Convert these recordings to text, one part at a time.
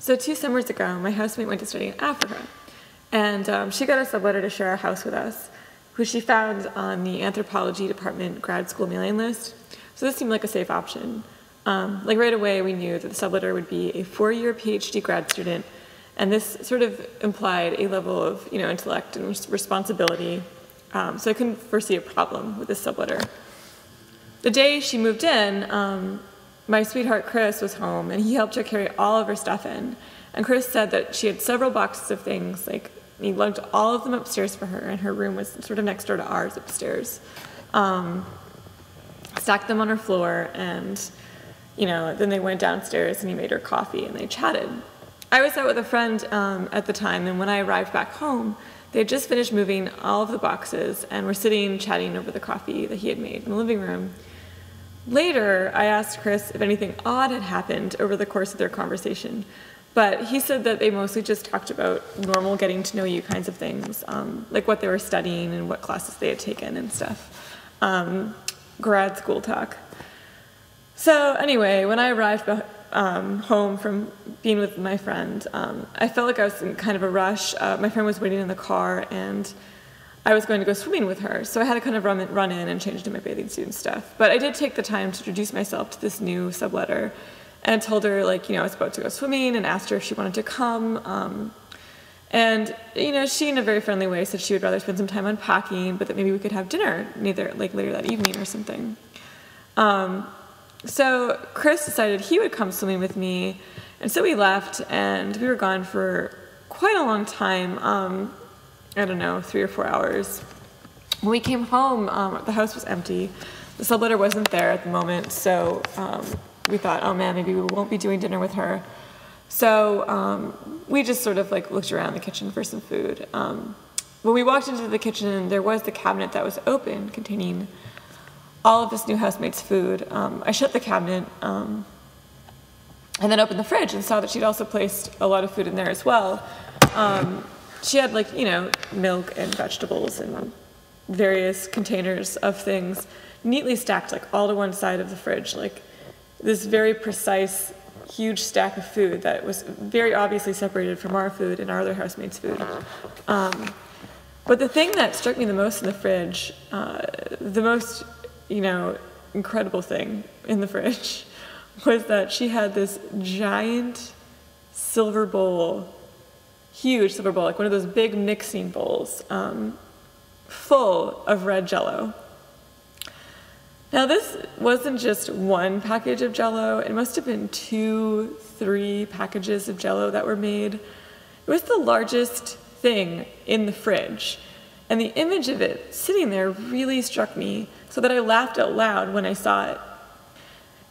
So 2 summers ago, my housemate went to study in Africa, and she got a subletter to share a house with us, who she found on the anthropology department grad school mailing list. So this seemed like a safe option. Like right away, we knew that the subletter would be a 4-year PhD grad student, and this sort of implied a level of, intellect and responsibility. So I couldn't foresee a problem with this subletter. The day she moved in, my sweetheart Chris was home, and he helped her carry all of her stuff in. And Chris said that she had several boxes of things, like he lugged all of them upstairs for her, and her room was sort of next door to ours upstairs. Stacked them on her floor, and then they went downstairs and he made her coffee and they chatted. I was out with a friend at the time, and when I arrived back home, they had just finished moving all of the boxes and were sitting chatting over the coffee that he had made in the living room. Later, I asked Chris if anything odd had happened over the course of their conversation, but he said that they mostly just talked about normal getting to know you kinds of things, like what they were studying and what classes they had taken and stuff. Grad school talk. So anyway, when I arrived home from being with my friend, I felt like I was in kind of a rush. My friend was waiting in the car, and I was going to go swimming with her, so I had to kind of run in and change into my bathing suit and stuff. But I did take the time to introduce myself to this new subletter, and I told her, I was about to go swimming, and asked her if she wanted to come. And she, in a very friendly way, said she would rather spend some time unpacking, but that maybe we could have dinner later that evening or something. So Chris decided he would come swimming with me, and so we left, and we were gone for quite a long time. I don't know, 3 or 4 hours. When we came home, the house was empty. The subletter wasn't there at the moment, so we thought, oh man, maybe we won't be doing dinner with her. So we just sort of looked around the kitchen for some food. When we walked into the kitchen, there was the cabinet that was open, containing all of this new housemate's food. I shut the cabinet and then opened the fridge and saw that she'd also placed a lot of food in there as well. She had milk and vegetables and various containers of things neatly stacked all to one side of the fridge, this very precise, huge stack of food that was very obviously separated from our food and our other housemate's food. But the thing that struck me the most in the fridge, the most, incredible thing in the fridge, was that she had this giant silver bowl, huge silver bowl, one of those big mixing bowls, full of red Jello. Now this wasn't just one package of Jello, it must have been 2, 3 packages of Jello that were made. It was the largest thing in the fridge, and the image of it sitting there really struck me so that I laughed out loud when I saw it.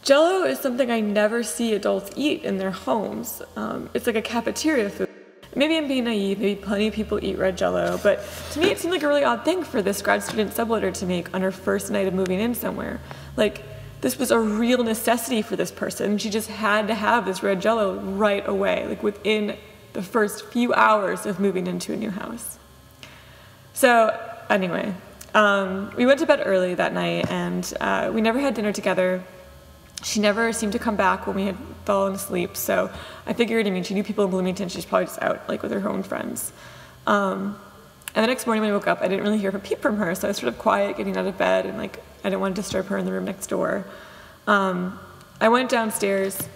Jello is something I never see adults eat in their homes. It's like a cafeteria food. Maybe I'm being naive, maybe plenty of people eat red Jello, but to me it seemed like a really odd thing for this grad student subletter to make on her first night of moving in somewhere. This was a real necessity for this person. She just had to have this red Jello right away, within the first few hours of moving into a new house. So anyway, we went to bed early that night, and we never had dinner together. She never seemed to come back when we had fallen asleep, so I figured, she knew people in Bloomington, she's probably just out, with her own friends. And the next morning when I woke up, I didn't really hear a peep from her, so I was sort of quiet getting out of bed, and I didn't want to disturb her in the room next door. I went downstairs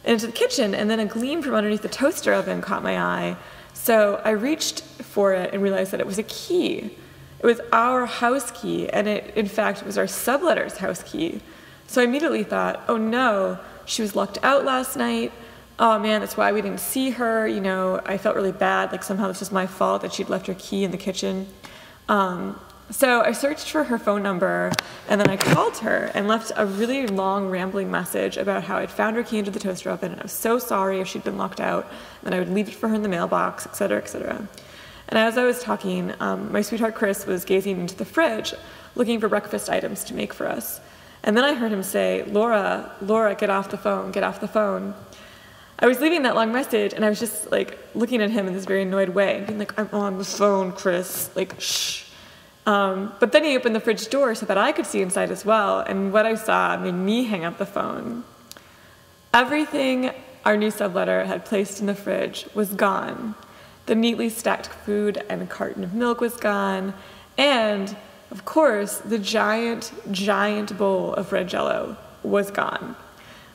into the kitchen, and then a gleam from underneath the toaster oven caught my eye, so I reached for it and realized that it was a key. It was our house key, and it, in fact, was our subletter's house key. So I immediately thought, oh no, she was locked out last night. Oh man, that's why we didn't see her. I felt really bad, somehow this was my fault that she'd left her key in the kitchen. So I searched for her phone number, and then I called her and left a really long, rambling message about how I'd found her key into the toaster oven, and I was so sorry if she'd been locked out, and I would leave it for her in the mailbox, etc., etc. And as I was talking, my sweetheart Chris was gazing into the fridge, looking for breakfast items to make for us. And then I heard him say, Laura, get off the phone, get off the phone. I was leaving that long message, and I was just looking at him in this very annoyed way, and being I'm on the phone, Chris, shh. But then he opened the fridge door so that I could see inside as well, and what I saw made me hang up the phone. Everything our new subletter had placed in the fridge was gone. The neatly stacked food and a carton of milk was gone, and, of course, the giant, giant bowl of red Jello was gone.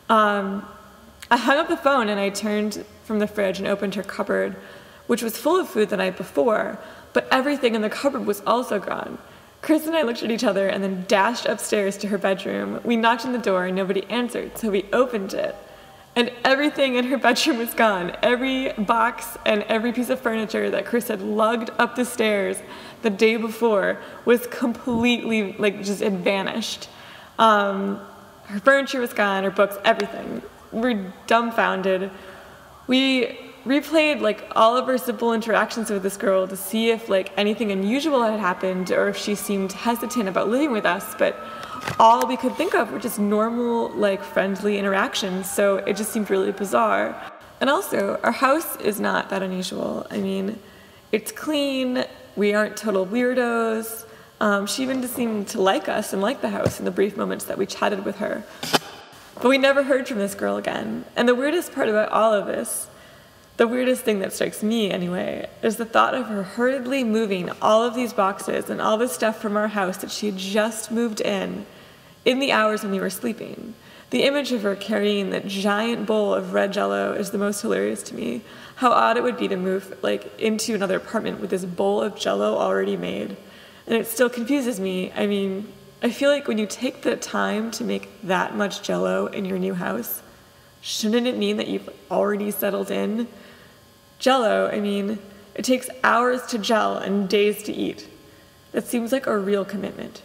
I hung up the phone and I turned from the fridge and opened her cupboard, which was full of food the night before, but everything in the cupboard was also gone. Chris and I looked at each other and then dashed upstairs to her bedroom. We knocked on the door and nobody answered, so we opened it. And everything in her bedroom was gone. Every box and every piece of furniture that Chris had lugged up the stairs the day before was completely, just had vanished. Her furniture was gone, her books, everything. We were dumbfounded. We replayed all of our simple interactions with this girl to see if anything unusual had happened or if she seemed hesitant about living with us, but all we could think of were just normal, friendly interactions, so it just seemed really bizarre. And also, our house is not that unusual. I mean, it's clean, we aren't total weirdos. She even just seemed to like us and like the house in the brief moments that we chatted with her. But we never heard from this girl again. And the weirdest part about all of this, the weirdest thing that strikes me anyway, is the thought of her hurriedly moving all of these boxes and all this stuff from our house that she had just moved in the hours when we were sleeping. The image of her carrying that giant bowl of red Jello is the most hilarious to me. How odd it would be to move into another apartment with this bowl of Jello already made. And it still confuses me. I mean, I feel like when you take the time to make that much Jello in your new house, shouldn't it mean that you've already settled in? Jello, I mean, it takes hours to gel and days to eat. That seems like a real commitment.